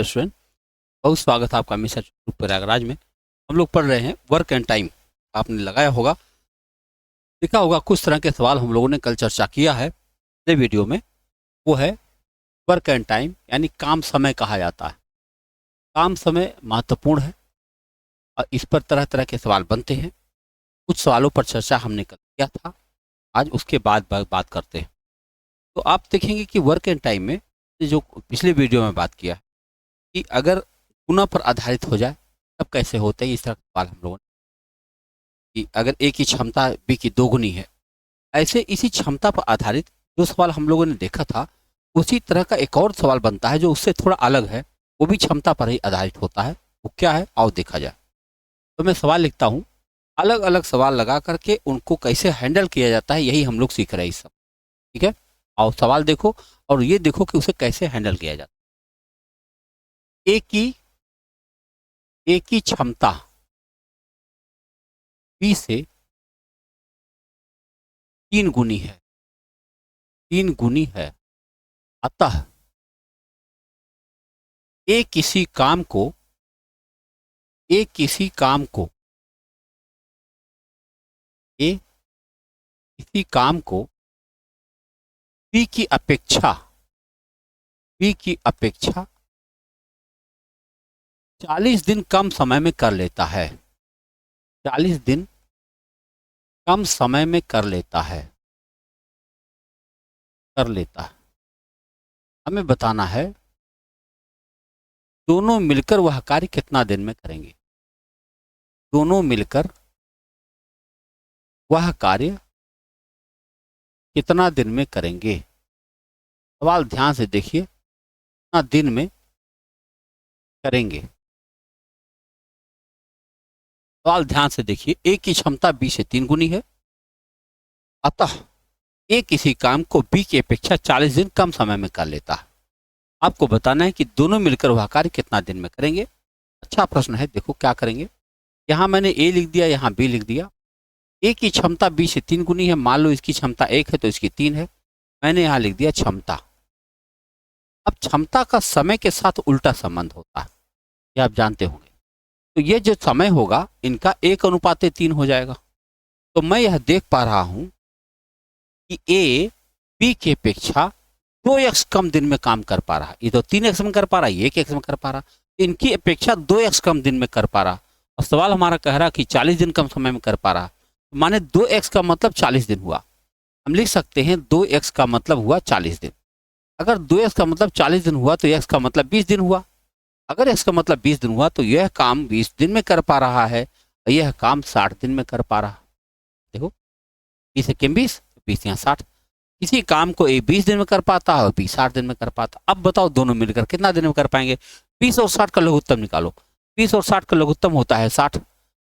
Student, बहुत स्वागत है आपका मिस्टर प्रयागराज में। हम लोग पढ़ रहे हैं वर्क एंड टाइम। आपने लगाया होगा, देखा होगा, कुछ तरह के सवाल हम लोगों ने कल चर्चा किया है पिछले वीडियो में। वो है वर्क एंड टाइम, यानी काम समय कहा जाता है। काम समय महत्वपूर्ण है और इस पर तरह तरह के सवाल बनते हैं। कुछ सवालों पर चर्चा हमने कल किया था, आज उसके बाद बात करते हैं। तो आप देखेंगे कि वर्क एंड टाइम में जो पिछले वीडियो में बात किया है कि अगर गुना पर आधारित हो जाए तब कैसे होते हैं। इस तरह का सवाल हम लोगों ने कि अगर ए की क्षमता बी की दोगुनी है, ऐसे इसी क्षमता पर आधारित जो सवाल हम लोगों ने देखा था, उसी तरह का एक और सवाल बनता है जो उससे थोड़ा अलग है। वो भी क्षमता पर ही आधारित होता है। वो क्या है, आओ देखा जाए। तो मैं सवाल लिखता हूँ, अलग अलग सवाल लगा करके उनको कैसे हैंडल किया जाता है, यही हम लोग सीख रहे हैं इस सब। ठीक है, आओ सवाल देखो और ये देखो कि उसे कैसे हैंडल किया जाता है। ए की क्षमता बी से 3 गुनी है, 3 गुनी है। अतः ए किसी काम को ए किसी काम को ए किसी काम को बी की अपेक्षा बी की अपेक्षा 40 दिन कम समय में कर लेता है। 40 दिन कम समय में कर लेता है। हमें बताना है दोनों मिलकर वह कार्य कितना दिन में करेंगे। दोनों मिलकर वह कार्य कितना दिन में करेंगे। सवाल ध्यान से देखिए, कितना दिन में करेंगे। सवाल ध्यान से देखिए, ए की क्षमता बी से 3 गुनी है। अतः ए किसी काम को बी की अपेक्षा 40 दिन कम समय में कर लेता है। आपको बताना है कि दोनों मिलकर वह कार्य कितना दिन में करेंगे। अच्छा प्रश्न है, देखो क्या करेंगे। यहाँ मैंने ए लिख दिया, यहाँ बी लिख दिया। ए की क्षमता बी से 3 गुनी है। मान लो इसकी क्षमता 1 है तो इसकी 3 है। मैंने यहाँ लिख दिया क्षमता। अब क्षमता का समय के साथ उल्टा संबंध होता है, ये आप जानते होंगे। तो ये जो समय होगा इनका 1:3 हो जाएगा। तो मैं यह देख पा रहा हूं कि ए बी की अपेक्षा 2x कम दिन में काम कर पा रहा है। ये तो 3x में कर पा रहा है, ये 1x में कर पा रहा है। इनकी अपेक्षा 2x कम दिन में कर पा रहा। और सवाल हमारा कह रहा कि 40 दिन कम समय में कर पा रहा। माने 2x का मतलब 40 दिन हुआ। हम लिख सकते हैं 2x का मतलब हुआ 40 दिन। अगर 2x का मतलब 40 दिन हुआ तो x का मतलब 20 दिन हुआ। अगर x का मतलब 20 दिन हुआ तो यह काम 20 दिन में कर पा रहा है और यह काम 60 दिन में कर पा रहा। देखो, 20 एके 20, 20 यहाँ 60। किसी काम को ए 20 दिन में कर पाता है और बी 60 दिन में कर पाता। अब बताओ दोनों मिलकर कितना दिन में कर पाएंगे। 20 और 60 का लघुत्तम निकालो। 20 और 60 का लघुत्तम होता है 60।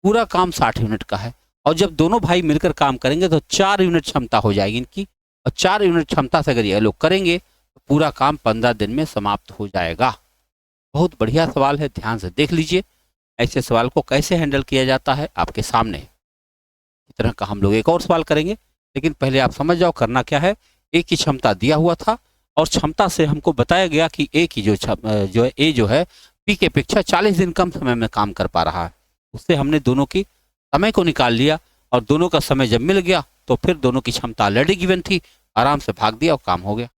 पूरा काम 60 यूनिट का है और जब दोनों भाई मिलकर काम करेंगे तो 4 यूनिट क्षमता हो जाएगी इनकी। और 4 यूनिट क्षमता से अगर ये लोग करेंगे तो पूरा काम 15 दिन में समाप्त हो जाएगा। बहुत बढ़िया सवाल है, ध्यान से देख लीजिए। ऐसे सवाल को कैसे हैंडल किया जाता है आपके सामने। इस तरह का हम लोग एक और सवाल करेंगे, लेकिन पहले आप समझ जाओ करना क्या है। ए की क्षमता दिया हुआ था और क्षमता से हमको बताया गया कि ए की जो है बी की अपेक्षा 40 दिन कम समय में काम कर पा रहा है। उससे हमने दोनों की समय को निकाल लिया और दोनों का समय जब मिल गया तो फिर दोनों की क्षमता ऑलरेडी गिवन थी, आराम से भाग दिया और काम हो गया।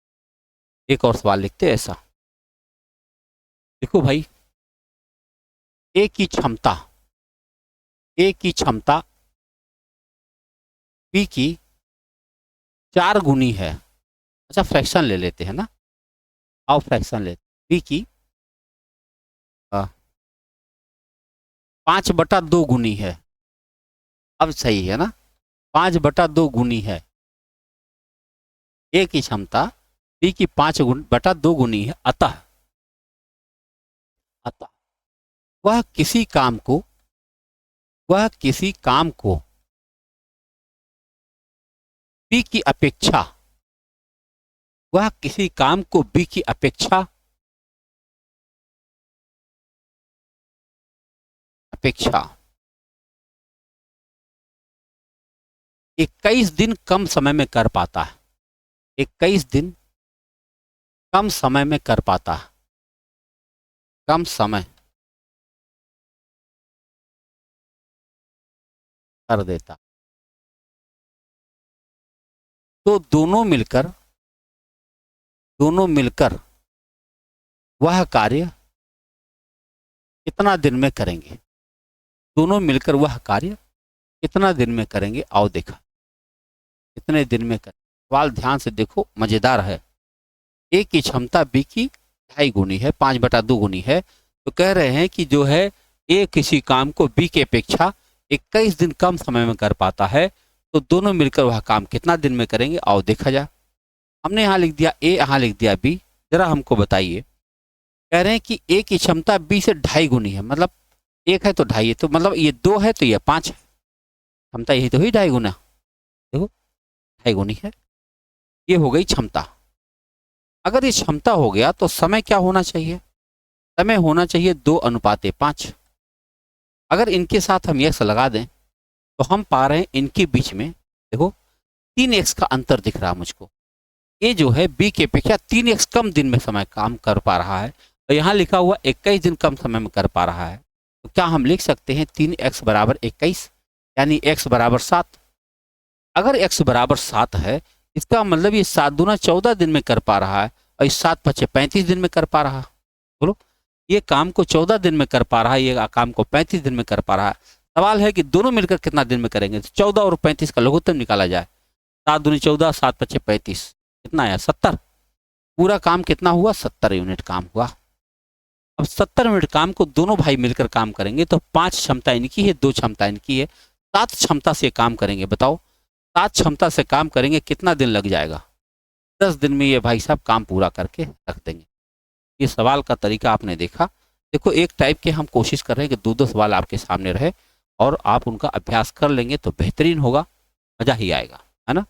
एक और सवाल लिखते हैं ऐसा। देखो भाई, ए की क्षमता बी की 4 गुनी है। अच्छा, फ्रैक्शन ले लेते हैं ना। आओ फ्रैक्शन लेते। बी की 5/2 गुनी है। अब सही है ना, 5/2 गुनी है। ए की क्षमता बी की 5/2 गुनी है। अतः अतः वह किसी काम को वह किसी काम को बी की अपेक्षा वह किसी काम को बी की अपेक्षा 21 दिन कम समय में कर पाता है। 21 दिन कम समय में कर पाता है। कम समय कर देता। तो दोनों मिलकर वह कार्य कितना दिन में करेंगे? दोनों मिलकर वह कार्य कितना दिन में करेंगे? आओ देखा, कितने दिन में करेंगे। सवाल ध्यान से देखो, मजेदार है। ए की क्षमता बी की 2.5 गुनी है, 5/2 गुनी है। तो कह रहे हैं कि जो है ए किसी काम को बी की अपेक्षा 21 दिन कम समय में कर पाता है, तो दोनों मिलकर वह काम कितना दिन में करेंगे? आओ देखा जाए। हमने यहाँ लिख दिया ए, यहाँ लिख दिया बी। जरा हमको बताइए। कह रहे हैं कि ए की क्षमता बी से 2.5 गुनी है, मतलब 1 है तो 2.5 है, तो मतलब ये 2 है तो ये 5 है। क्षमता यही तो हुई 2.5 गुना। देखो 2.5 गुनी है, ये हो गई क्षमता। अगर ये क्षमता हो गया तो समय क्या होना चाहिए? समय होना चाहिए 2:5। अगर इनके साथ हम यक्स लगा दें तो हम पा रहे हैं इनके बीच में देखो 3x का अंतर दिख रहा है मुझको। ये जो है बी की अपेक्षा 3x कम दिन में समय काम कर पा रहा है, और यहाँ लिखा हुआ 21 दिन कम समय में कर पा रहा है। तो क्या हम लिख सकते हैं 3x बराबर 21, यानी x बराबर 7। अगर x बराबर 7 है, इसका मतलब ये 7 दूना 14 दिन में कर पा रहा है, और इस 7 पचे 35 दिन में कर पा रहा है। बोलो, ये काम को 14 दिन में कर पा रहा है, ये काम को 35 दिन में कर पा रहा है। सवाल है कि दोनों मिलकर कितना दिन में करेंगे? तो 14 और 35 का लघुत्तम निकाला जाए। 7 दूनी 14, 7 पचे 35, कितना आया? 70। पूरा काम कितना हुआ? 70 यूनिट काम हुआ। अब 70 यूनिट काम को दोनों भाई मिलकर काम करेंगे, तो 5 क्षमता इनकी है, 2 क्षमता इनकी है, 7 क्षमता से काम करेंगे। बताओ 7 क्षमता से काम करेंगे, कितना दिन लग जाएगा? 10 दिन में ये भाई साहब काम पूरा करके रख देंगे। ये सवाल का तरीका आपने देखा। देखो एक टाइप के हम कोशिश कर रहे हैं कि 2-2 सवाल आपके सामने रहे और आप उनका अभ्यास कर लेंगे तो बेहतरीन होगा, मजा ही आएगा, है ना।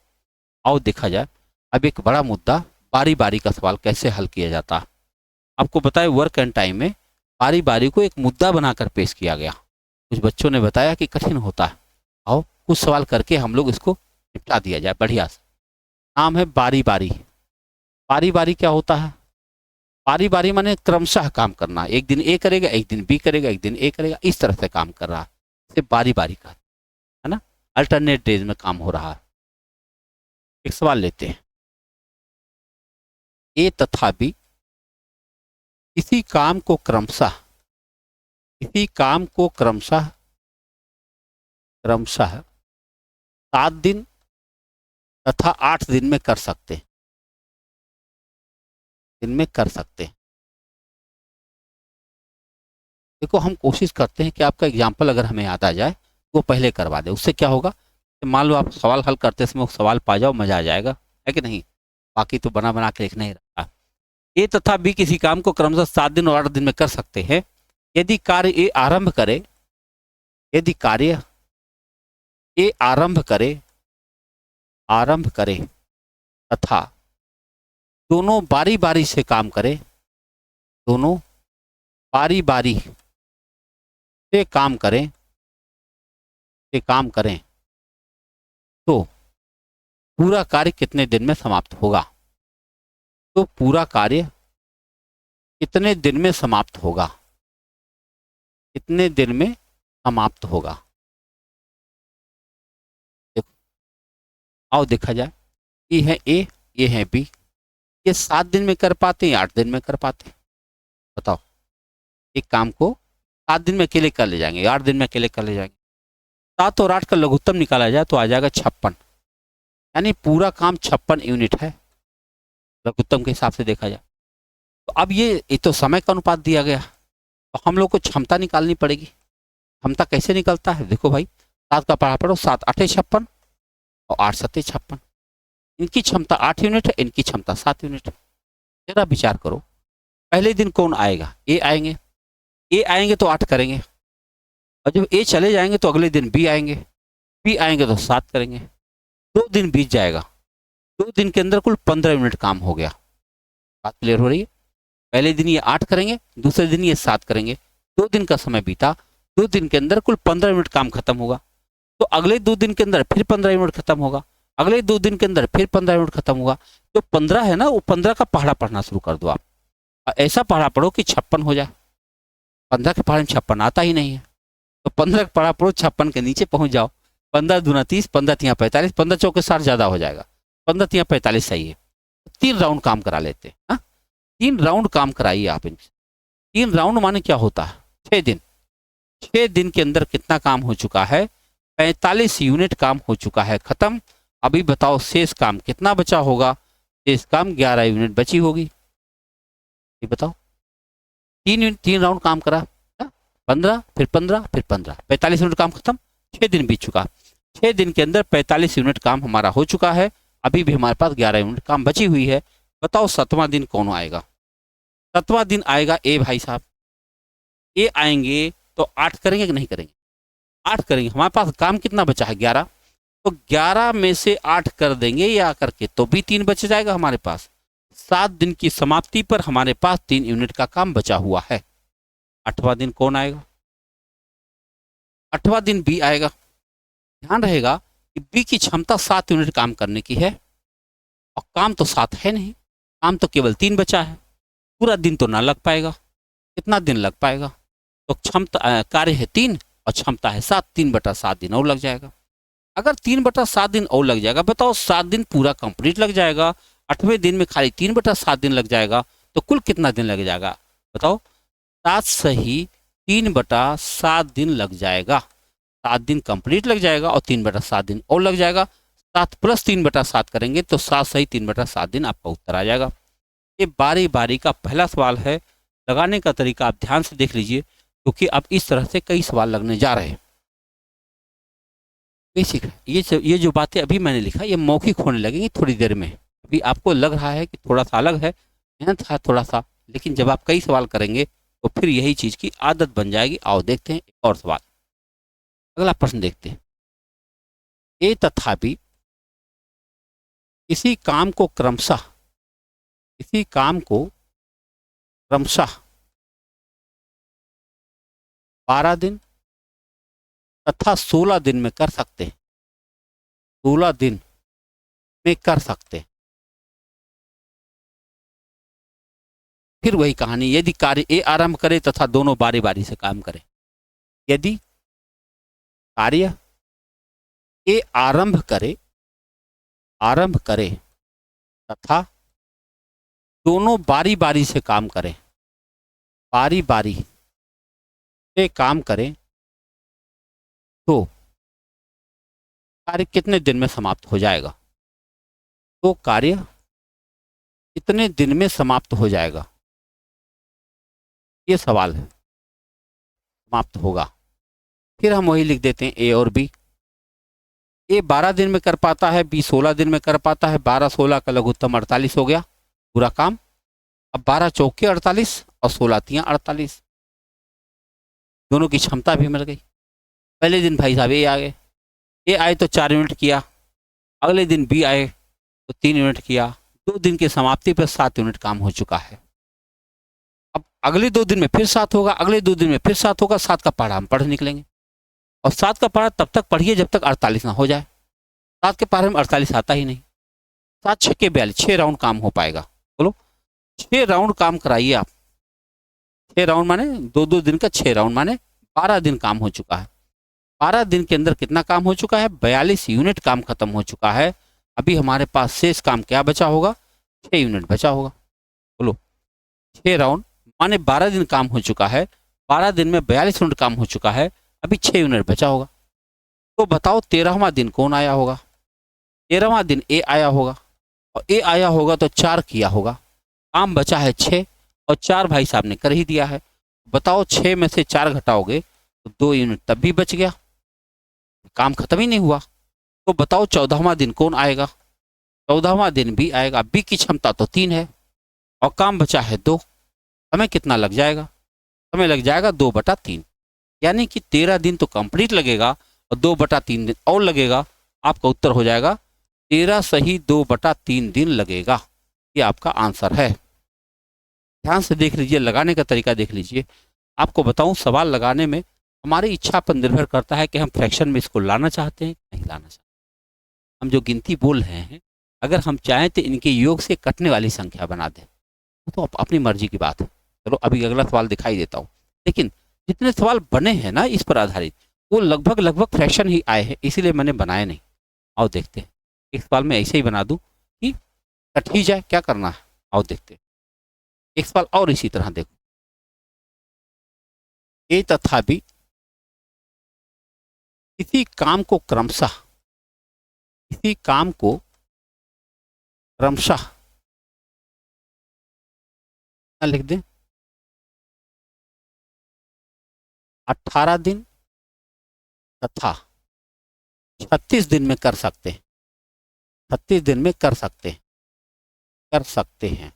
आओ देखा जाए। अब एक बड़ा मुद्दा, बारी बारी का सवाल कैसे हल किया जाता है। आपको पता है वर्क एंड टाइम में बारी बारी को एक मुद्दा बनाकर पेश किया गया। कुछ बच्चों ने बताया कि कठिन होता है। आओ कुछ सवाल करके हम लोग इसको निपटा दिया जाए बढ़िया से। नाम है बारी बारी। बारी बारी क्या होता है? बारी बारी माने क्रमशः काम करना। एक दिन ए करेगा, एक दिन बी करेगा, एक दिन ए करेगा, इस तरह से काम कर रहा है, इसे बारी बारी का है ना। अल्टरनेट डेज में काम हो रहा है। एक सवाल लेते हैं। ए तथा बी किसी काम को क्रमशः 7 दिन तथा 8 दिन में कर सकते हैं। देखो हम कोशिश करते हैं कि आपका एग्जाम्पल अगर हमें याद आ जाए वो पहले करवा दे। उससे क्या होगा कि मान लो आप सवाल हल करते समय सवाल पा जाओ, मजा आ जाएगा, है कि नहीं। बाकी तो बना बना के लिखना ही रहा। ए तथा बी किसी काम को क्रमशः 7 दिन और 8 दिन में कर सकते हैं यदि कार्य ए आरंभ करे तथा दोनों बारी बारी से काम करें, तो पूरा कार्य कितने दिन में समाप्त होगा? तो पूरा कार्य कितने दिन में समाप्त होगा? देखो आओ देखा जाए। ये है ए, ये है बी। ये 7 दिन में कर पाते हैं, 8 दिन में कर पाते हैं? बताओ। एक काम को 7 दिन में अकेले कर ले जाएंगे, 8 दिन में अकेले कर ले जाएंगे। 7 और 8 का लघुत्तम निकाला जाए तो आ जाएगा 56, यानी पूरा काम 56 यूनिट है लघुत्तम के हिसाब से देखा जाए। तो अब ये तो समय का अनुपात दिया गया, तो हम लोग को क्षमता निकालनी पड़ेगी। क्षमता कैसे निकलता है? देखो भाई 7 का पढ़ा पढ़ो, 7 8 56 और 8 7 56। इनकी क्षमता 8 यूनिट है, इनकी क्षमता 7 यूनिट है। जरा विचार करो, पहले दिन कौन आएगा? ए आएंगे तो 8 करेंगे, और जब ए चले जाएंगे तो अगले दिन बी आएंगे तो 7 करेंगे। 2 दिन बीत जाएगा, 2 दिन के अंदर कुल 15 यूनिट काम हो गया। बात क्लियर हो रही है? पहले दिन ये 8 करेंगे, दूसरे दिन ये 7 करेंगे, 2 दिन का समय बीता, 2 दिन के अंदर कुल 15 यूनिट काम खत्म होगा। तो अगले 2 दिन के अंदर फिर 15 यूनिट खत्म होगा, अगले 2 दिन के अंदर फिर 15 यूनिट खत्म होगा। तो 15 है ना, वो 15 का पहाड़ा पढ़ना शुरू कर दो आप, ऐसा पहाड़ा पढ़ो कि 56 हो जाए। 15 के पहाड़े में 56 आता ही नहीं है, तो 15 का पहाड़ा पढ़ो, 56 के नीचे पहुंच जाओ। 15 दूना 30, 15 तिया 45, 15 चौके 60 ज्यादा हो जाएगा, 15 तिया 45 सही है। 3 राउंड काम करा लेते हैं। हाँ, 3 राउंड काम कराइए आप इनसे। 3 राउंड माने क्या होता है? 6 दिन। 6 दिन के अंदर कितना काम हो चुका है? 45 यूनिट काम हो चुका है, खत्म। अभी बताओ शेष काम कितना बचा होगा? शेष काम 11 यूनिट बची होगी। ये बताओ, 3 राउंड काम करा, 15 फिर 15 फिर 15, 45 यूनिट काम खत्म। 6 दिन बीत चुका। 6 दिन के अंदर 45 यूनिट काम हमारा हो चुका है, अभी भी हमारे पास 11 यूनिट काम बची हुई है। बताओ 7वां दिन कौन आएगा? 7वां दिन आएगा ए भाई साहब। ए आएंगे तो 8 करेंगे कि नहीं करेंगे? 8 करेंगे। हमारे पास काम कितना बचा है? 11। तो 11 में से 8 कर देंगे ये आकर के, तो भी 3 बच जाएगा हमारे पास। 7 दिन की समाप्ति पर हमारे पास 3 यूनिट का काम बचा हुआ है। 8वां दिन कौन आएगा? 8वां दिन बी आएगा। ध्यान रहेगा कि बी की क्षमता 7 यूनिट काम करने की है, और काम तो 7 है नहीं, काम तो केवल 3 बचा है। पूरा दिन तो ना लग पाएगा। कितना दिन लग पाएगा? तो क्षमता कार्य है 3 और क्षमता है 7, 3/7 दिन और लग जाएगा। अगर 3/7 दिन और लग जाएगा, बताओ 7 दिन पूरा कंप्लीट लग जाएगा, 8वें दिन में खाली 3/7 दिन लग जाएगा, तो कुल कितना दिन लग जाएगा? बताओ, 7 सही 3/7 दिन लग जाएगा। 7 दिन कंप्लीट लग जाएगा और 3/7 दिन और लग जाएगा। 7 + 3/7 करेंगे तो 7 सही 3/7 दिन आपका उत्तर आ जाएगा। ये बारी बारी का पहला सवाल है। लगाने का तरीका आप ध्यान से देख लीजिए, क्योंकि अब इस तरह से कई सवाल लगने जा रहे हैं। बेसिक ये जो बातें अभी मैंने लिखा, ये मौखिक होने लगेंगी थोड़ी देर में। अभी आपको लग रहा है कि थोड़ा सा अलग है, मेहनत है थोड़ा सा, लेकिन जब आप कई सवाल करेंगे तो फिर यही चीज की आदत बन जाएगी। आओ देखते हैं एक और सवाल। अगला प्रश्न देखते हैं। ए तथा बी किसी काम को क्रमशः 12 दिन तथा 16 दिन में कर सकते हैं। 16 दिन में कर सकते हैं। फिर वही कहानी, यदि कार्य ए आरंभ करे तथा दोनों बारी बारी से काम करें। यदि कार्य ए आरंभ करे तथा दोनों बारी बारी से काम करें, बारी बारी से काम करें, तो कार्य कितने दिन में समाप्त हो जाएगा? तो कार्य कितने दिन में समाप्त हो जाएगा, ये सवाल है। समाप्त होगा। फिर हम वही लिख देते हैं ए और बी। ए 12 दिन में कर पाता है, बी 16 दिन में कर पाता है। 12-16 का लघुत्तम 48 हो गया पूरा काम। अब 12 चौके 48 और 16 तियां 48, दोनों की क्षमता भी मिल गई। पहले दिन भाई साहब ए आ गए, ए आए तो 4 यूनिट किया। अगले दिन बी आए तो 3 यूनिट किया। 2 दिन की समाप्ति पर 7 यूनिट काम हो चुका है। अब अगले 2 दिन में फिर 7 होगा, अगले 2 दिन में फिर 7 होगा। 7 का पहाड़ा हम पढ़ निकलेंगे, और 7 का पहाड़ा तब तक पढ़िए जब तक 48 ना हो जाए। 7 के पहाड़े में 48 आता ही नहीं। 7 6 42, 6 राउंड काम हो पाएगा। बोलो, 6 राउंड काम कराइए आप। 6 राउंड माने 2-2 दिन का 6 राउंड माने 12 दिन काम हो चुका है। 12 दिन के अंदर कितना काम हो चुका है? 42 यूनिट काम खत्म हो चुका है। अभी हमारे पास शेष काम क्या बचा होगा? 6 यूनिट बचा होगा। बोलो, 6 राउंड माने 12 दिन काम हो चुका है। 12 दिन में 42 यूनिट काम हो चुका है, अभी 6 यूनिट बचा होगा। तो बताओ 13वां दिन कौन आया होगा? 13वां दिन ए आया होगा, और ए आया होगा तो 4 किया होगा। काम बचा है 6, और 4 भाई साहब ने कर ही दिया है। बताओ 6 में से 4 घटाओगे तो 2 यूनिट तब भी बच गया, काम खत्म ही नहीं हुआ। तो बताओ 14वां दिन कौन आएगा? 14वां दिन बी आएगा। बी की क्षमता तो 3 है और काम बचा है 2। समय कितना लग जाएगा? समय लग जाएगा 2/3, यानी कि 13 दिन तो कंप्लीट लगेगा और 2/3 दिन और लगेगा। आपका उत्तर हो जाएगा 13 सही 2/3 दिन लगेगा। ये आपका आंसर है। ध्यान से देख लीजिए, लगाने का तरीका देख लीजिए। आपको बताऊं, सवाल लगाने में हमारी इच्छा पर निर्भर करता है कि हम फ्रैक्शन में इसको लाना चाहते हैं नहीं लाना चाहते। हम जो गिनती बोल रहे हैं, अगर हम चाहें तो इनके योग से कटने वाली संख्या बना दें, तो अपनी मर्जी की बात है। चलो अभी अगला सवाल दिखाई देता हूँ, लेकिन जितने सवाल बने हैं ना इस पर आधारित, वो लगभग लगभग फ्रैक्शन ही आए हैं, इसीलिए मैंने बनाए नहीं। आओ देखते हैं, एक सवाल में ऐसे ही बना दूं कि कट ही जाए, क्या करना है। आओ देखते हैं एक सवाल और इसी तरह, देखो ए तथा बी किसी काम को क्रमशः, किसी काम को क्रमशः क्या लिख दें, 18 दिन तथा 36 दिन में कर सकते हैं, 36 दिन में कर सकते हैं, कर सकते हैं।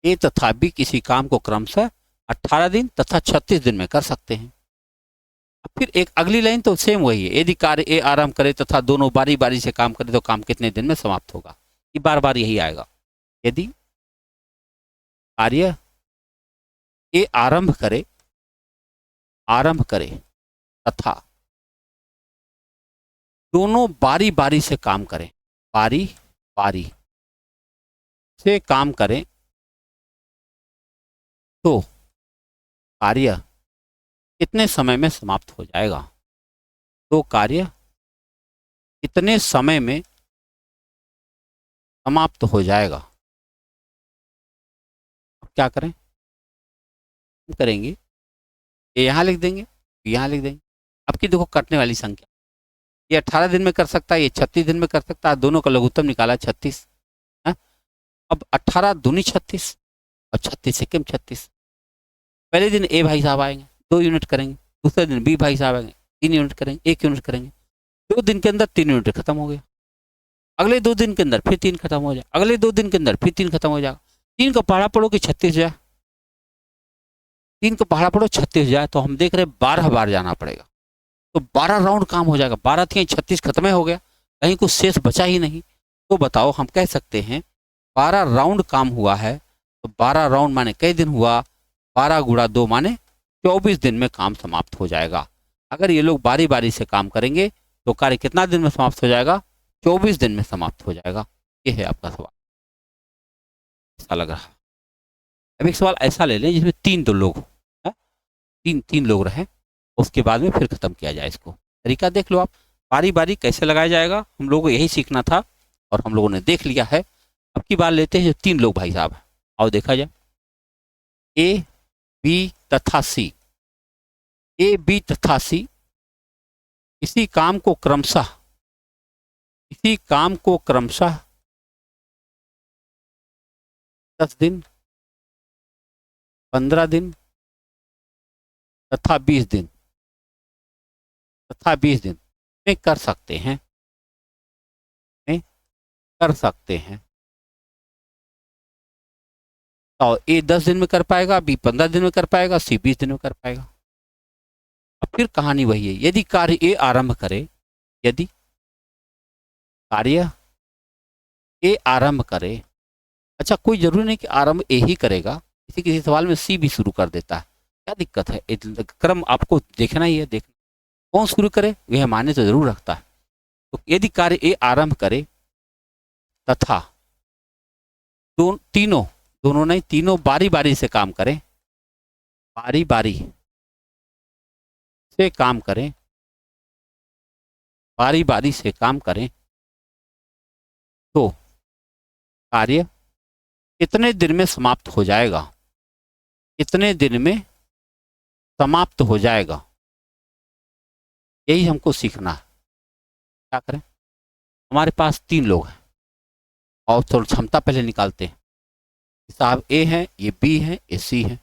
ए तथा बी किसी काम को क्रमशः 18 दिन तथा 36 दिन में कर सकते हैं। अब फिर एक अगली लाइन तो सेम वही है, यदि कार्य ए आरंभ करे तथा दोनों बारी बारी से काम करे तो काम कितने दिन में समाप्त होगा। ये बार बार यही आएगा, यदि कार्य ए आरंभ करे, आरंभ करे तथा दोनों बारी बारी से काम करें, बारी बारी से काम करें तो कार्य कितने समय में समाप्त हो जाएगा। तो कार्य कितने समय में समाप्त हो जाएगा। अब क्या करें, हम करेंगे ये यहाँ लिख देंगे, यहाँ लिख देंगे। अब की देखो कटने वाली संख्या, ये 18 दिन में कर सकता है, ये 36 दिन में कर सकता है, दोनों का लघुत्तम निकाला 36 है। अब 18 दूनी 36 और 36 से कम 36। पहले दिन ए भाई साहब आएंगे 2 यूनिट करेंगे, दूसरे दिन बी भाई साहब आएंगे 3 यूनिट करेंगे, 1 यूनिट करेंगे। 2 दिन के अंदर 3 यूनिट खत्म हो गया, अगले 2 दिन के अंदर फिर 3 खत्म हो जाए, अगले 2 दिन के अंदर फिर 3 खत्म हो जाएगा। 3 का पहाड़ा पड़ो कि 36 जाए, 3 का पहाड़ा पड़ो 36 जाए, तो हम देख रहे 12 बार जाना पड़ेगा, तो 12 राउंड काम हो जाएगा। 12 थी 36 खत्म हो गया, कहीं कुछ शेष बचा ही नहीं। तो बताओ हम कह सकते हैं 12 राउंड काम हुआ है, तो 12 राउंड माने कई दिन हुआ, 12 गुणा 2 माने 24 दिन में काम समाप्त हो जाएगा। अगर ये लोग बारी बारी से काम करेंगे तो कार्य कितना दिन में समाप्त हो जाएगा, 24 दिन में समाप्त हो जाएगा। ये है आपका सवाल, ऐसा लग रहा। अब एक सवाल ऐसा ले लें जिसमें 3 लोग है, 3 लोग रहे, उसके बाद में फिर खत्म किया जाए इसको। तरीका देख लो आप, बारी बारी कैसे लगाया जाएगा, हम लोगों को यही सीखना था और हम लोगों ने देख लिया है। अब की बार लेते हैं 3 लोग भाई साहब, आओ देखा जाए। ए बी तथा सी, ए बी तथा सी इसी काम को क्रमशः, इसी काम को क्रमशः 10 दिन, 15 दिन तथा 20 दिन, तथा 20 दिन में कर सकते हैं, में कर सकते हैं। तो ए 10 दिन में कर पाएगा, बी 15 दिन में कर पाएगा, सी 20 दिन में कर पाएगा। अब फिर कहानी वही है, यदि कार्य ए आरंभ करे, यदि कार्य ए आरंभ करे, अच्छा कोई जरूरी नहीं कि आरंभ ए ही करेगा, किसी किसी सवाल में सी भी शुरू कर देता है, क्या दिक्कत है। क्रम आपको देखना ही है, देखना कौन शुरू करे यह मायने तो जरूर रखता है। तो यदि कार्य ए आरंभ करे तथा दोनों नहीं, तीनों बारी बारी से काम करें, बारी बारी से काम करें, बारी बारी से काम करें, तो कार्य कितने दिन में समाप्त हो जाएगा, कितने दिन में समाप्त हो जाएगा, यही हमको सीखना है। क्या करें, हमारे पास 3 लोग हैं और थोड़ी क्षमता पहले निकालते हैं। साहब ए है, ये बी है, ये सी है।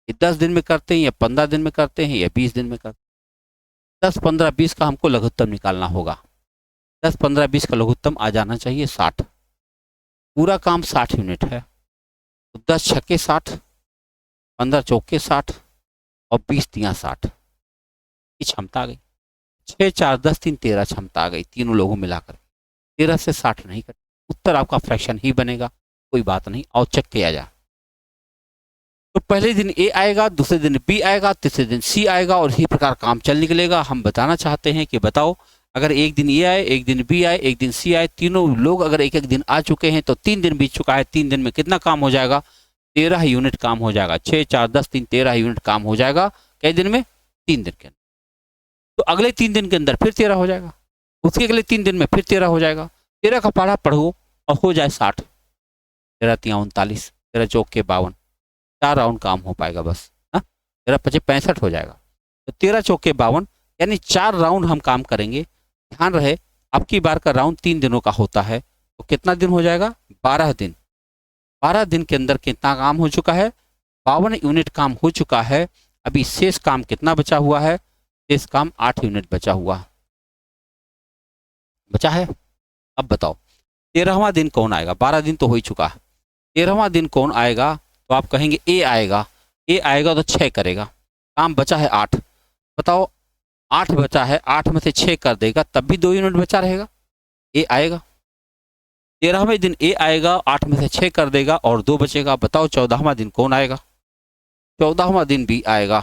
ये 10 दिन में करते हैं या 15 दिन में करते हैं या 20 दिन में करते हैं। 10, 15, 20 का हमको लघुत्तम निकालना होगा। 10, 15, 20 का लघुत्तम आ जाना चाहिए 60। पूरा काम 60 यूनिट है, तो 10 छक्के 60, 15 चौके 60 और 20 तियां 60 की क्षमता आ गई। 6, 4, 10, 3, 13 क्षमता आ गई तीनों लोगों मिलाकर। 13 से 60 नहीं कर, उत्तर आपका फ्रैक्शन ही बनेगा, कोई बात नहीं। और चेक किया जाए तो पहले दिन ए आएगा, दूसरे दिन बी आएगा, तीसरे दिन सी आएगा और इसी प्रकार काम चल निकलेगा। हम बताना चाहते हैं कि बताओ अगर एक दिन ए आए, एक दिन बी आए, एक दिन सी आए, तीनों लोग अगर एक एक दिन आ चुके हैं तो 3 दिन बीत चुका है, 3 दिन में कितना काम हो जाएगा। 13 यूनिट काम हो जाएगा। 6 4 10 3 13 यूनिट काम हो जाएगा। कई दिन में? 3 दिन के अंदर। तो अगले 3 दिन के अंदर फिर 13 हो जाएगा, उसके अगले 3 दिन में फिर 13 हो जाएगा। 13 का पढ़ा पढ़ो और हो जाए 60। 13 तिया 39, 13 चौक के 52, 4 राउंड काम हो पाएगा बस। हाँ, 13 पचे 65 हो जाएगा। तो 13 चौक के 52 यानी 4 राउंड हम काम करेंगे। ध्यान रहे आपकी बार का राउंड 3 दिनों का होता है, तो कितना दिन हो जाएगा? 12 दिन। 12 दिन के अंदर कितना काम हो चुका है? 52 यूनिट काम हो चुका है। अभी शेष काम कितना बचा हुआ है? शेष काम 8 यूनिट बचा हुआ बचा है। अब बताओ 13वां दिन कौन आएगा? 12 दिन तो हो ही चुका है। 13वां दिन कौन आएगा? तो आप कहेंगे ए आएगा। ए आएगा तो 6 करेगा, काम बचा है 8। बताओ 8 बचा है, 8 में से 6 कर देगा तब भी 2 यूनिट बचा रहेगा। ए आएगा। 13वें दिन ए आएगा, 8 में से 6 कर देगा और 2 बचेगा। बताओ 14वां दिन कौन आएगा? 14वां दिन बी आएगा।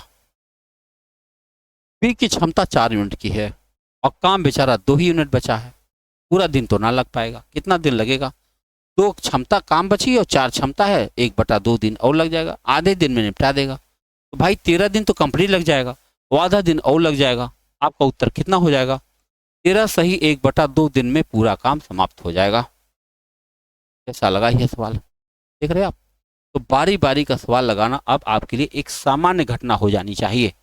बी की क्षमता 4 यूनिट की है और काम बेचारा 2 ही यूनिट बचा है। पूरा दिन तो ना लग पाएगा। कितना दिन लगेगा? 2 क्षमता काम बची और 4 क्षमता है, 1/2 दिन और लग जाएगा। आधे दिन में निपटा देगा। तो भाई 13 दिन तो कंप्लीट लग जाएगा और आधा दिन और लग जाएगा। आपका उत्तर कितना हो जाएगा? 13 सही 1/2 दिन में पूरा काम समाप्त हो जाएगा। कैसा लगा यह सवाल? देख रहे हैं आप? तो बारी बारी का सवाल लगाना अब आपके लिए एक सामान्य घटना हो जानी चाहिए।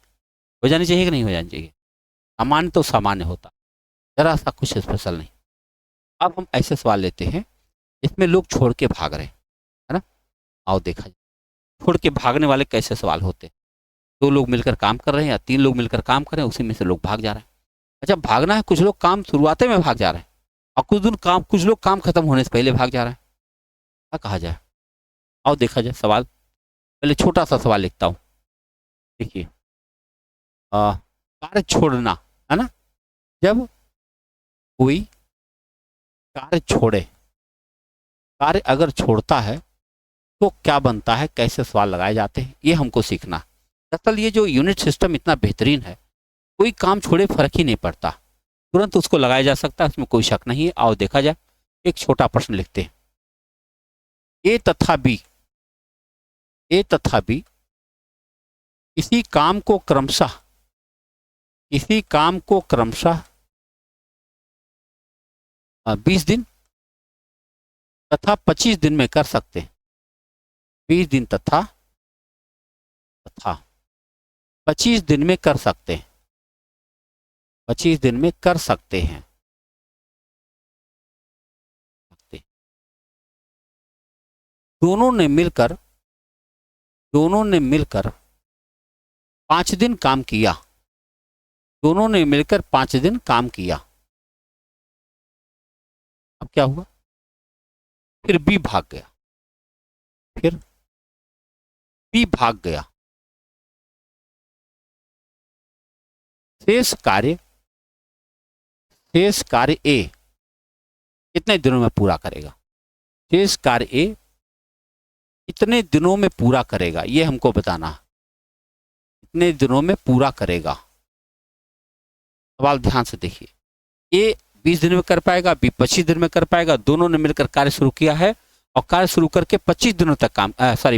हो जानी चाहिए कि नहीं हो जानी चाहिए? सामान्य तो सामान्य होता, जरा सा कुछ स्पेशल नहीं। अब हम ऐसे सवाल लेते हैं इसमें लोग छोड़ के भाग रहे हैं, है ना? आओ देखा जाए छोड़ के भागने वाले कैसे सवाल होते हैं। 2 लोग मिलकर काम कर रहे हैं या 3 लोग मिलकर काम कर रहे हैं, उसी में से लोग भाग जा रहे हैं। अच्छा, भागना है, कुछ लोग काम शुरुआते में भाग जा रहे हैं और कुछ लोग काम खत्म होने से पहले भाग जा रहे हैं। क्या कहा जाए? आओ देखा जाए सवाल। पहले छोटा सा सवाल लिखता हूँ। देखिए, कार्य छोड़ना, है ना? जब कोई कार्य छोड़े, कार्य अगर छोड़ता है तो क्या बनता है, कैसे सवाल लगाए जाते हैं, ये हमको सीखना। दरअसल ये जो यूनिट सिस्टम इतना बेहतरीन है, कोई काम छोड़े फर्क ही नहीं पड़ता, तुरंत उसको लगाया जा सकता है, उसमें कोई शक नहीं है। आओ देखा जाए। एक छोटा प्रश्न लिखते हैं। ए तथा बी, ए तथा बी किसी काम को क्रमशः 20 दिन तथा 25 दिन में कर सकते हैं। 20 दिन तथा 25 दिन में कर सकते हैं। 25 दिन में कर सकते हैं। दोनों ने मिलकर 5 दिन काम किया। दोनों ने मिलकर 5 दिन काम किया। अब क्या हुआ? फिर बी भाग गया। फिर बी भाग गया। शेष कार्य ए कितने दिनों में पूरा करेगा? शेष कार्य ए कितने दिनों में पूरा करेगा, ये हमको बताना है। कितने दिनों में पूरा करेगा? सवाल ध्यान से देखिए। ए 20 दिन में कर पाएगा, बी 25 दिन में कर पाएगा। दोनों ने मिलकर कार्य शुरू किया है और कार्य शुरू करके 25 दिनों तक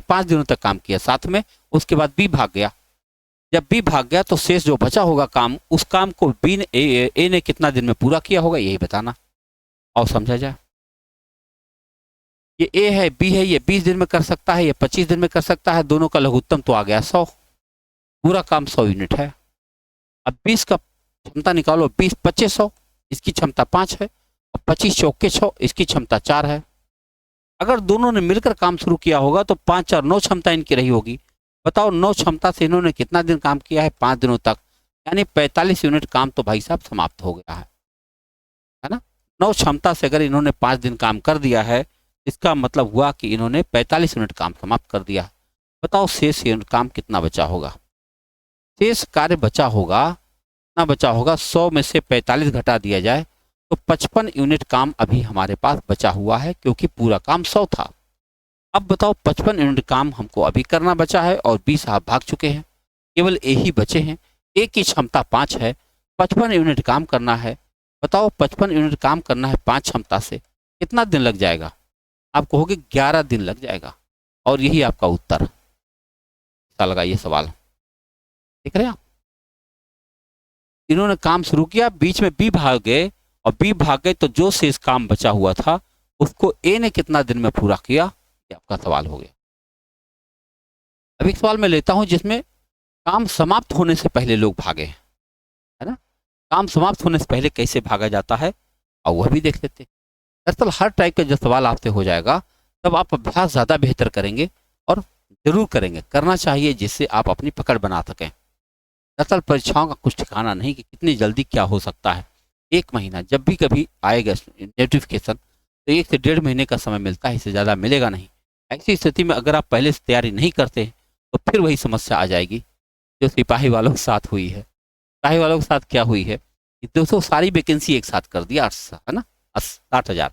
5 दिनों तक काम किया साथ में। उसके बाद बी भाग गया। जब बी भाग गया तो शेष जो बचा होगा काम, उस काम को बी ने ए ने कितना दिन में पूरा किया होगा, यही बताना। और समझा जाए, ये ए है, बी है, ये 20 दिन में कर सकता है, ये 25 दिन में कर सकता है। दोनों का लघुत्तम तो आ गया 100। पूरा काम 100 यूनिट है। अब 20 का क्षमता निकालो। 20 25 100, इसकी क्षमता 5 है और 25 चौके 6, इसकी क्षमता 4 है। अगर दोनों ने मिलकर काम शुरू किया होगा तो 5 और 9 क्षमता इनकी रही होगी। बताओ 9 क्षमता से इन्होंने कितना दिन काम किया है? 5 दिनों तक, यानी 45 यूनिट काम तो भाई साहब समाप्त हो गया है ना? 9 क्षमता से अगर इन्होंने 5 दिन काम कर दिया है, इसका मतलब हुआ कि इन्होंने 45 यूनिट काम समाप्त कर दिया। बताओ शेष यूनिट काम कितना बचा होगा? शेष कार्य बचा होगा, कितना बचा होगा? 100 में से 45 घटा दिया जाए तो 55 यूनिट काम अभी हमारे पास बचा हुआ है, क्योंकि पूरा काम 100 था। अब बताओ 55 यूनिट काम हमको अभी करना बचा है और 20 साहब भाग चुके हैं, केवल ए ही बचे हैं। ए की क्षमता 5 है, 55 यूनिट काम करना है। बताओ 55 यूनिट काम करना है 5 क्षमता से, कितना दिन लग जाएगा? आप कहोगे 11 दिन लग जाएगा। और यही आपका उत्तर। ऐसा लगा ये सवाल, देख रहे हैं आप। इन्होंने काम शुरू किया, बीच में बी भाग गए, और बी भाग गए तो जो शेष काम बचा हुआ था उसको ए ने कितना दिन में पूरा किया, ये आपका सवाल हो गया। अब एक सवाल मैं लेता हूं जिसमें काम समाप्त होने से पहले लोग भागे, है ना। काम समाप्त होने से पहले कैसे भागा जाता है, और वह भी देख लेते हैं। दरअसल हर टाइप का जब सवाल आपसे हो जाएगा तब आप अभ्यास ज़्यादा बेहतर करेंगे, और जरूर करेंगे, करना चाहिए, जिससे आप अपनी पकड़ बना सकें। दरअसल परीक्षाओं का कुछ ठिकाना नहीं कि कितनी जल्दी क्या हो सकता है। एक महीना जब भी कभी आएगा नोटिफिकेशन तो 1 से 1.5 महीने का समय मिलता है, इससे ज़्यादा मिलेगा नहीं। ऐसी स्थिति में अगर आप पहले से तैयारी नहीं करते तो फिर वही समस्या आ जाएगी जो सिपाही वालों के साथ हुई है। सिपाही वालों के साथ क्या हुई है कि 200 सारी वैकेंसी एक साथ कर दिया, है ना, 60,000।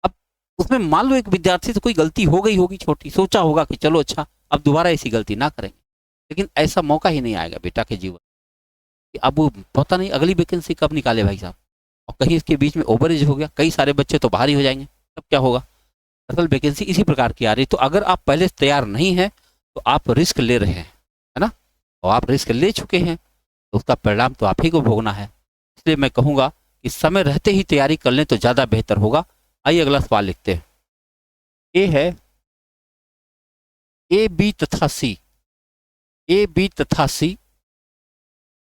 अब उसमें मान लो एक विद्यार्थी से कोई गलती हो गई होगी छोटी, सोचा होगा कि चलो अच्छा अब दोबारा ऐसी गलती ना करेंगे, लेकिन ऐसा मौका ही नहीं आएगा बेटा के जीवन कि अब वो पता नहीं अगली वैकेंसी कब निकाले भाई साहब, और कहीं इसके बीच में ओवरेज हो गया, कई सारे बच्चे तो बाहर ही हो जाएंगे, तब क्या होगा। असल वैकेंसी इसी प्रकार की आ रही है, तो अगर आप पहले से तैयार नहीं है तो आप रिस्क ले रहे हैं, है ना, और आप रिस्क ले चुके हैं तो उसका परिणाम तो आप ही को भोगना है। इसलिए मैं कहूँगा कि समय रहते ही तैयारी कर लें तो ज़्यादा बेहतर होगा। आइए अगला सवाल लिखते हैं। ए है ए बी तथा सी, ए बी तथा सी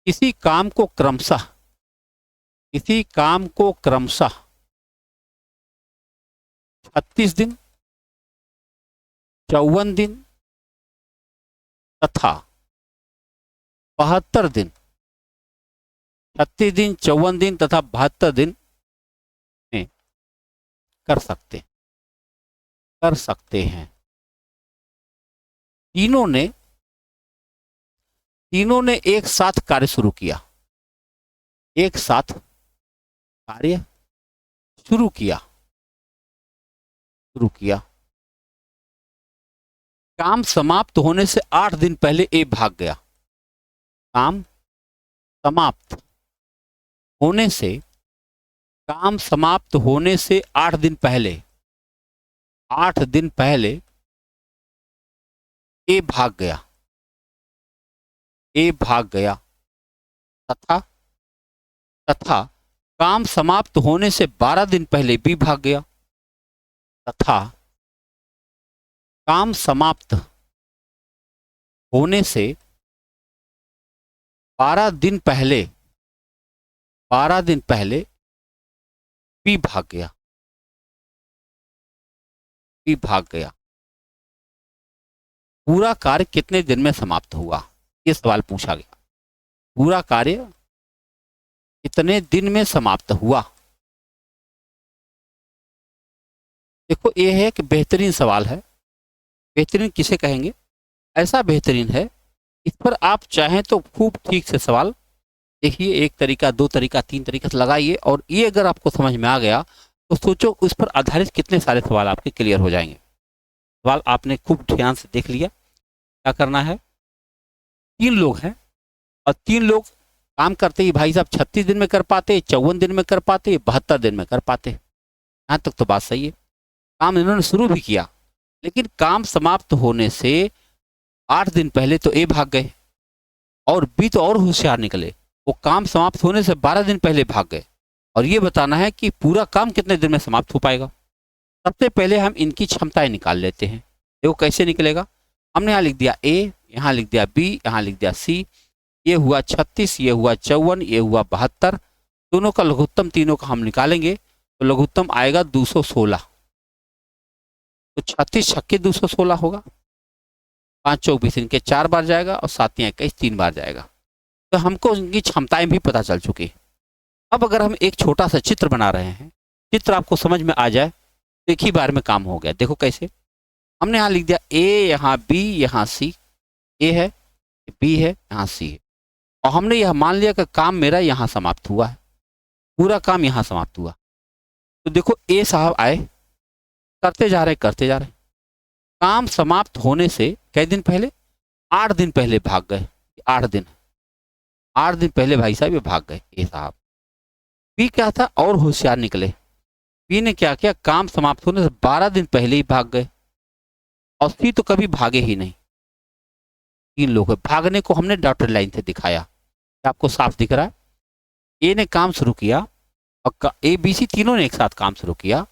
किसी काम को क्रमशः 36 दिन, 54 दिन तथा 72 दिन, 36 दिन, 54 दिन तथा 72 दिन में कर सकते हैं। तीनों ने एक साथ कार्य शुरू किया, एक साथ कार्य शुरू किया। काम समाप्त होने से 8 दिन पहले ए भाग गया। काम समाप्त होने से 8 दिन पहले, 8 दिन पहले ए भाग गया, तथा काम समाप्त होने से 12 दिन पहले बी भाग गया, तथा काम समाप्त होने से 12 दिन पहले बी भाग गया। पूरा कार्य कितने दिन में समाप्त हुआ, ये सवाल पूछा गया। पूरा कार्य कितने दिन में समाप्त हुआ। देखो ये है कि बेहतरीन सवाल है। बेहतरीन किसे कहेंगे, ऐसा बेहतरीन है इस पर आप चाहें तो खूब ठीक से सवाल देखिए, 1 तरीका, 2 तरीका, 3 तरीका से लगाइए, और ये अगर आपको समझ में आ गया तो सोचो उस पर आधारित कितने सारे सवाल आपके क्लियर हो जाएंगे। सवाल आपने खूब ध्यान से देख लिया। क्या करना है, 3 लोग हैं और 3 लोग काम करते ही भाई साहब 36 दिन में कर पाते, 54 दिन में कर पाते, 72 दिन में कर पाते। यहाँ तक तो बात सही है। काम इन्होंने शुरू भी किया, लेकिन काम समाप्त होने से 8 दिन पहले तो ए भाग गए, और बी तो और होशियार निकले, वो काम समाप्त होने से 12 दिन पहले भाग गए, और ये बताना है कि पूरा काम कितने दिन में समाप्त हो पाएगा। सबसे पहले हम इनकी क्षमताएं निकाल लेते हैं। देखो कैसे निकलेगा। हमने यहाँ लिख दिया ए, यहाँ लिख दिया बी, यहाँ लिख दिया सी। ये हुआ 36, ये हुआ 54, ये हुआ 72। दोनों का लघुत्तम तीनों का हम निकालेंगे तो लघुत्तम आएगा 216। तो 36 छक्के 216 होगा, 5 चौक 20, इनके 4 बार जाएगा, और 7 या 21 3 बार जाएगा। तो हमको इनकी क्षमताएं भी पता चल चुकी। अब अगर हम एक छोटा सा चित्र बना रहे हैं, चित्र आपको समझ में आ जाए तो एक ही बार में काम हो गया। देखो कैसे। हमने यहाँ लिख दिया ए, यहाँ बी, यहाँ सी। ए है, बी है, यहाँ सी है, और हमने यह मान लिया कि काम मेरा यहाँ समाप्त हुआ है, पूरा काम यहाँ समाप्त हुआ। तो देखो ए साहब आए, करते जा रहे काम समाप्त होने से कई दिन पहले, 8 दिन पहले भाग गए। 8 दिन पहले भाई साहब ये भाग गए ए साहब। बी क्या था, और होशियार निकले। बी ने क्या किया, काम समाप्त होने से 12 दिन पहले ही भाग गए। और सी तो कभी भागे ही नहीं। 3 लोग है, भागने को हमने डॉटेड लाइन से दिखाया। क्या आपको साफ दिख रहा है? ए ने काम शुरू किया और ए बी सी तीनों ने एक साथ काम शुरू किया।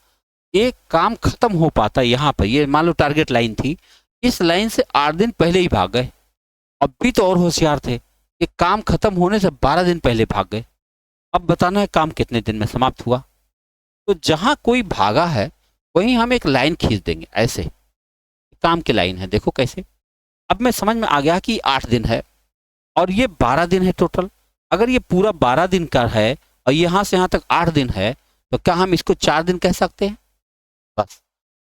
एक काम खत्म हो पाता यहाँ पर, ये मान लो टारगेट लाइन थी, इस लाइन से 8 दिन पहले ही भाग गए। अब भी तो और होशियार थे कि काम खत्म होने से 12 दिन पहले भाग गए। अब बताना है काम कितने दिन में समाप्त हुआ। तो जहां कोई भागा है वहीं हम एक लाइन खींच देंगे, ऐसे काम की लाइन है, देखो कैसे। अब मैं समझ में आ गया कि 8 दिन है और ये 12 दिन है टोटल। अगर ये पूरा 12 दिन का है और यहां से यहां तक 8 दिन है, तो क्या हम इसको 4 दिन कह सकते हैं? बस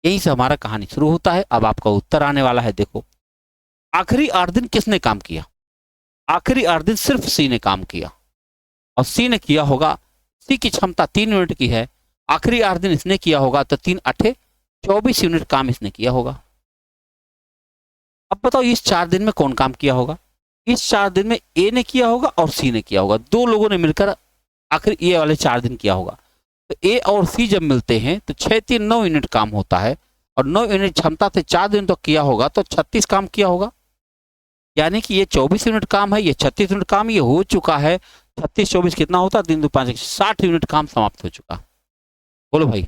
यहीं से हमारा कहानी शुरू होता है। अब आपका उत्तर आने वाला है। देखो, आखिरी 8 दिन किसने काम किया? आखिरी 8 दिन सिर्फ सी ने काम किया और सी ने किया होगा, सी की क्षमता 3 यूनिट की है, आखिरी 8 दिन इसने किया होगा, तो 3 8 24 यूनिट काम इसने किया होगा। अब बताओ इस 4 दिन में कौन काम किया होगा? इस 4 दिन में ए ने किया होगा और सी ने किया होगा, दो लोगों ने मिलकर आखिर ये वाले 4 दिन किया होगा। तो ए और सी जब मिलते हैं तो 6 3 9 यूनिट काम होता है और 9 यूनिट क्षमता से 4 दिन तो किया होगा, तो 36 काम किया होगा। यानी कि ये 24 यूनिट काम है, ये 36 यूनिट काम ये हो चुका है। 36 24 कितना होता है? 3 2 5 60 यूनिट काम समाप्त हो चुका। बोलो भाई,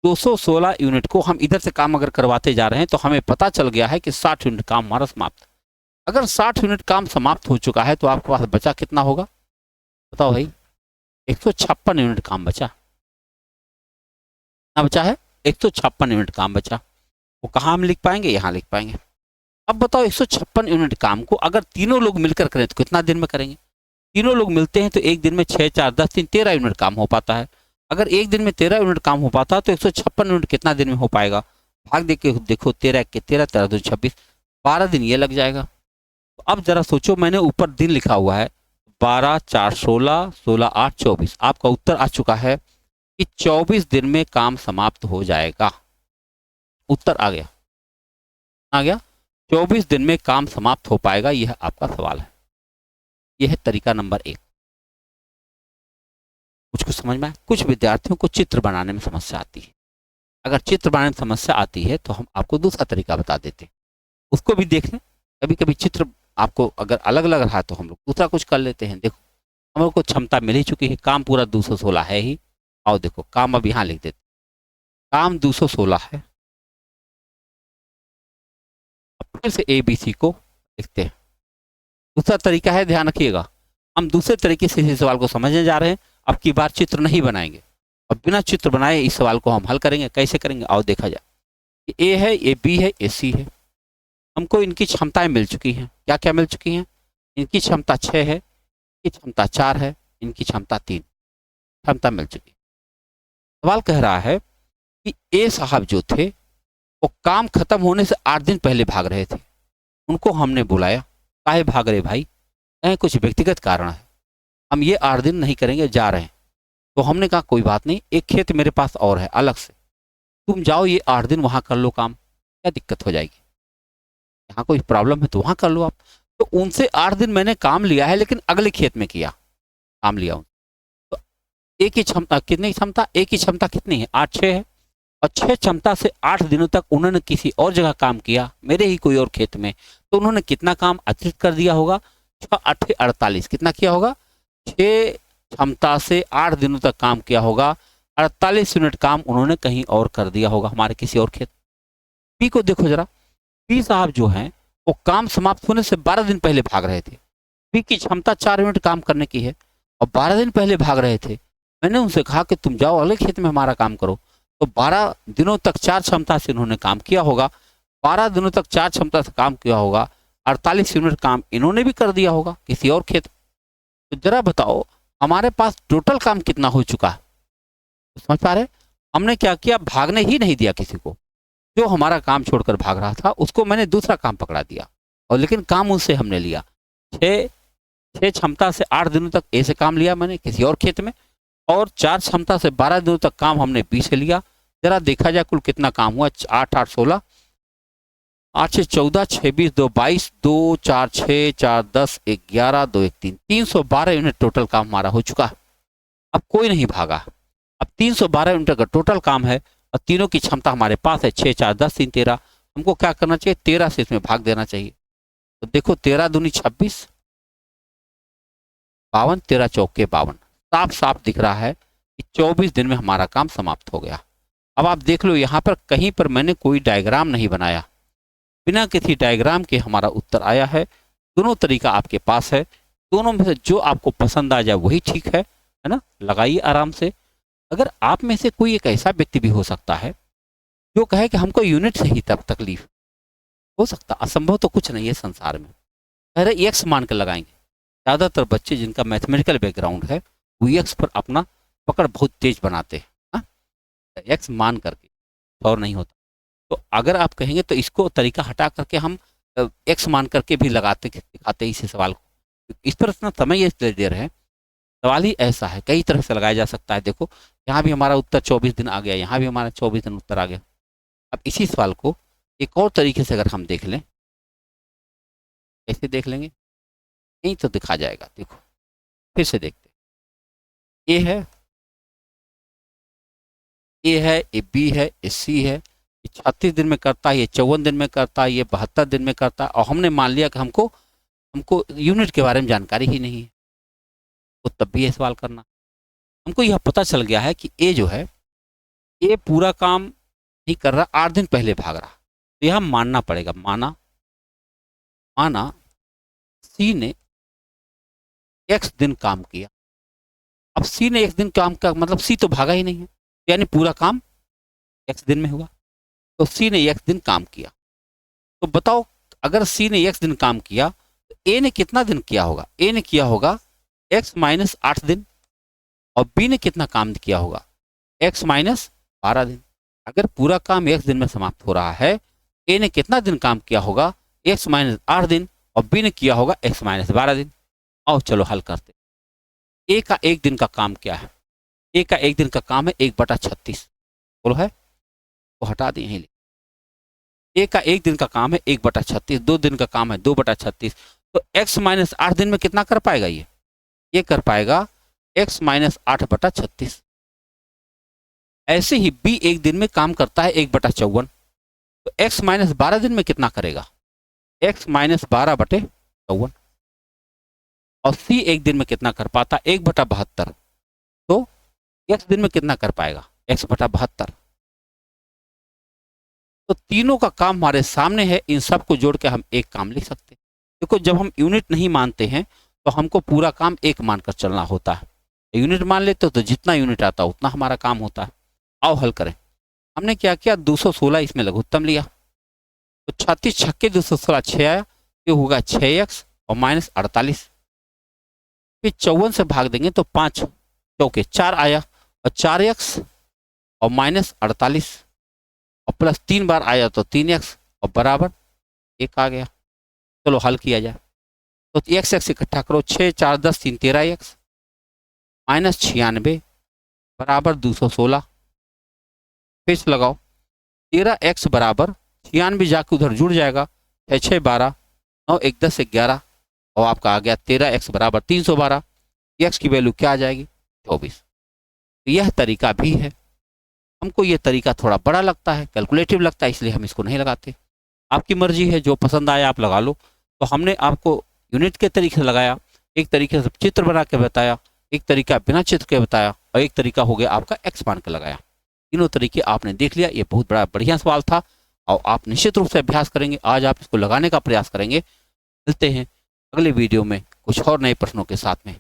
216 यूनिट को हम इधर से काम अगर करवाते जा रहे हैं तो हमें पता चल गया है कि 60 यूनिट काम हमारा समाप्त। अगर 60 यूनिट काम समाप्त हो चुका है तो आपके पास बचा कितना होगा? बताओ भाई, 156 यूनिट काम बचा। कितना बचा है? 156 यूनिट काम बचा। वो कहाँ हम लिख पाएंगे? यहाँ लिख पाएंगे। अब बताओ 156 यूनिट काम को अगर तीनों लोग मिलकर करें तो कितना दिन में करेंगे? तीनों लोग मिलते हैं तो एक दिन में 6 4 10 3 13 यूनिट काम हो पाता है। अगर एक दिन में 13 यूनिट काम हो पाता है तो 156 यूनिट कितना दिन में हो पाएगा? भाग दे के देखो, 13 के 13 13 2 26, 12 दिन ये लग जाएगा। तो अब जरा सोचो, मैंने ऊपर दिन लिखा हुआ है 12 4 16 16 8 24। आपका उत्तर आ चुका है कि 24 दिन में काम समाप्त हो जाएगा। उत्तर आ गया, आ गया। 24 दिन में काम समाप्त हो पाएगा, यह आपका सवाल है। यह है तरीका नंबर 1। कुछ समझ में आया? कुछ विद्यार्थियों को चित्र बनाने में समस्या आती है। अगर चित्र बनाने में समस्या आती है तो हम आपको दूसरा तरीका बता देते हैं, उसको भी देख लें। कभी कभी चित्र आपको अगर अलग लग रहा है तो हम लोग दूसरा कुछ कर लेते हैं। देखो, हम लोग को क्षमता मिल ही चुकी है, काम पूरा 216 है ही। और देखो काम अब यहाँ लिख देते, काम 216 है। अब फिर से ए बी सी को लिखते हैं। दूसरा तरीका है, ध्यान रखिएगा, हम दूसरे तरीके से इस सवाल को समझने जा रहे हैं। अब की बार चित्र नहीं बनाएंगे और बिना चित्र बनाए इस सवाल को हम हल करेंगे। कैसे करेंगे आओ देखा जाए। ए है, ए बी है, ए सी है। हमको इनकी क्षमताएं मिल चुकी हैं। क्या क्या मिल चुकी हैं? इनकी क्षमता 6 है, इनकी क्षमता 4 है, इनकी क्षमता 3 क्षमता मिल चुकी। सवाल कह रहा है कि ए साहब जो थे वो काम खत्म होने से 8 दिन पहले भाग रहे थे। उनको हमने बुलाया, काहे भाग रहे भाई? कहें कुछ व्यक्तिगत कारण है, हम ये 8 दिन नहीं करेंगे, जा रहे हैं। तो हमने कहा कोई बात नहीं, एक खेत मेरे पास और है अलग से, तुम जाओ ये 8 दिन वहां कर लो काम, क्या दिक्कत हो जाएगी? यहाँ कोई प्रॉब्लम है तो वहां कर लो आप। तो उनसे 8 दिन मैंने काम लिया है, लेकिन अगले खेत में किया काम लिया उन। तो एक ही क्षमता, कितनी क्षमता? एक ही क्षमता कितनी है? 8 6 है। और 6 क्षमता से 8 दिनों तक उन्होंने किसी और जगह काम किया, मेरे ही कोई और खेत में। तो उन्होंने कितना काम अतिरिक्त कर दिया होगा? 6 8 48। कितना किया होगा? 6 क्षमता से 8 दिनों तक काम किया होगा, 48 यूनिट काम उन्होंने कहीं और कर दिया होगा, हमारे किसी और खेत। पी को देखो जरा, पी साहब जो हैं वो काम समाप्त होने से 12 दिन पहले भाग रहे थे। पी की क्षमता 4 यूनिट काम करने की है और 12 दिन पहले भाग रहे थे। मैंने उनसे कहा कि तुम जाओ अगले खेत में हमारा काम करो। तो 12 दिनों तक 4 क्षमता से इन्होंने काम किया होगा, 12 दिनों तक 4 क्षमता से काम किया होगा, 48 यूनिट काम इन्होंने भी कर दिया होगा किसी और खेत। तो जरा बताओ हमारे पास टोटल काम कितना हो चुका है? समझ पा रहे? हमने क्या किया, भागने ही नहीं दिया किसी को। जो हमारा काम छोड़कर भाग रहा था उसको मैंने दूसरा काम पकड़ा दिया, और लेकिन काम उससे हमने लिया। 6 क्षमता से 8 दिनों तक ए से काम लिया मैंने किसी और खेत में, और 4 क्षमता से 12 दिनों तक काम हमने बी से लिया। जरा देखा जाए कुल कितना काम हुआ। 8 8 16, 8 6 14, 6 20, 2 22, 2 4 6 4 10, 1 11, 2 1 3, 312 यूनिट टोटल काम हमारा हो चुका है। अब कोई नहीं भागा। अब 312 यूनिट का टोटल काम है और तीनों की क्षमता हमारे पास है। 6 4 10 3 13, हमको क्या करना चाहिए, 13 से इसमें भाग देना चाहिए। तो देखो 13 दूनी 26, 52, 13 चौके 52, साफ साफ दिख रहा है कि 24 दिन में हमारा काम समाप्त हो गया। अब आप देख लो यहाँ पर कहीं पर मैंने कोई डायग्राम नहीं बनाया, बिना किसी डायग्राम के हमारा उत्तर आया है। दोनों तरीका आपके पास है, दोनों में से जो आपको पसंद आ जाए वही ठीक है ना। लगाइए आराम से। अगर आप में से कोई एक ऐसा व्यक्ति भी हो सकता है जो कहे कि हमको यूनिट से ही तब तकलीफ, हो सकता, असंभव तो कुछ नहीं है संसार में। अरे एक्स मान कर लगाएंगे। ज़्यादातर बच्चे जिनका मैथमेटिकल बैकग्राउंड है वो एक्स पर अपना पकड़ बहुत तेज बनाते हैं, हाँ, एक्स मान करके और नहीं होता। तो अगर आप कहेंगे तो इसको तरीका हटा करके हम एक्स मान करके भी लगाते दिखाते इसी सवाल को। इस पर इतना समय ये दे रहे हैं, सवाल ही ऐसा है, कई तरह से लगाया जा सकता है। देखो यहाँ भी हमारा उत्तर 24 दिन आ गया, यहाँ भी हमारा 24 दिन उत्तर आ गया। अब इसी सवाल को एक और तरीके से अगर हम देख लें, कैसे देख लेंगे, यही तो दिखा जाएगा। देखो फिर से देखते, ए है, ए है, ए बी है, ए सी है। ये 36 दिन में करता है, ये 54 दिन में करता है, ये 72 दिन में करता है। और हमने मान लिया कि हमको हमको यूनिट के बारे में जानकारी ही नहीं है, तो तब भी ये सवाल करना। हमको यह पता चल गया है कि ए जो है, ए पूरा काम नहीं कर रहा, 8 दिन पहले भाग रहा। तो यह मानना पड़ेगा, माना सी ने एक्स दिन काम किया। अब सी ने एक्स दिन काम का मतलब सी तो भागा ही नहीं है, यानी पूरा काम एक्स दिन में हुआ। तो सी ने एक्स दिन काम किया। तो बताओ अगर सी ने एक्स दिन काम किया तो ए ने कितना दिन किया होगा, ए ने किया होगा एक्स माइनस 8 दिन। और बी ने कितना काम किया होगा, एक्स माइनस 12 दिन। अगर पूरा काम एक्स दिन में समाप्त हो रहा है, ए ने कितना दिन काम किया होगा, एक्स माइनस 8 दिन, और बी ने किया होगा एक्स माइनस 12 दिन। आओ चलो हल करते। ए का एक दिन का काम क्या है, ए का एक दिन का काम है 1/36, बोलो है, तो हटा दें यहीं। ए का एक दिन का काम है 1/36, 2 दिन का काम है 2/36। तो x माइनस 8 दिन में कितना कर पाएगा, ये कर पाएगा x माइनस 8/36। ऐसे ही b एक दिन में काम करता है 1/54, तो x माइनस 12 दिन में कितना करेगा, x माइनस 12/54। और c एक दिन में कितना कर पाता, 1/72, तो x दिन में कितना कर पाएगा, x/72। तो तीनों का काम हमारे सामने है, इन सब को जोड़ के हम एक काम लिख सकते हैं। देखो जब हम यूनिट नहीं मानते हैं तो हमको पूरा काम एक मानकर चलना होता है। यूनिट मान लेते हो तो जितना यूनिट आता है उतना हमारा काम होता है। आओ हल करें। हमने क्या किया, 216 इसमें लघुत्तम लिया, तो 36 छक्के 216 6 आया, ये होगा 6x और माइनस 48। फिर 54 से भाग देंगे तो 5 चौके 4 आया, और 4x और माइनस 48, और प्लस 3 बार आया तो 3x और बराबर 1 आ गया। चलो हल किया जाए। तो x x इकट्ठा करो, 6 4 10 3 13x माइनस 96 बराबर 216। फिर से लगाओ, 13x बराबर 96 जाके उधर जुड़ जाएगा, 6 6 12 9 1 10 11, और आपका आ गया 13x बराबर 312। x की वैल्यू क्या आ जाएगी, 24। तो यह तरीका भी है। हमको ये तरीका थोड़ा बड़ा लगता है, कैलकुलेटिव लगता है, इसलिए हम इसको नहीं लगाते। आपकी मर्जी है, जो पसंद आया आप लगा लो। तो हमने आपको यूनिट के तरीके से लगाया, एक तरीके से चित्र बना के बताया, एक तरीका बिना चित्र के बताया, और एक तरीका हो गया आपका एक्स मान के लगाया। तीनों तरीके आपने देख लिया। ये बहुत बड़ा बढ़िया सवाल था और आप निश्चित रूप से अभ्यास करेंगे। आज आप इसको लगाने का प्रयास करेंगे। मिलते हैं अगले वीडियो में कुछ और नए प्रश्नों के साथ में।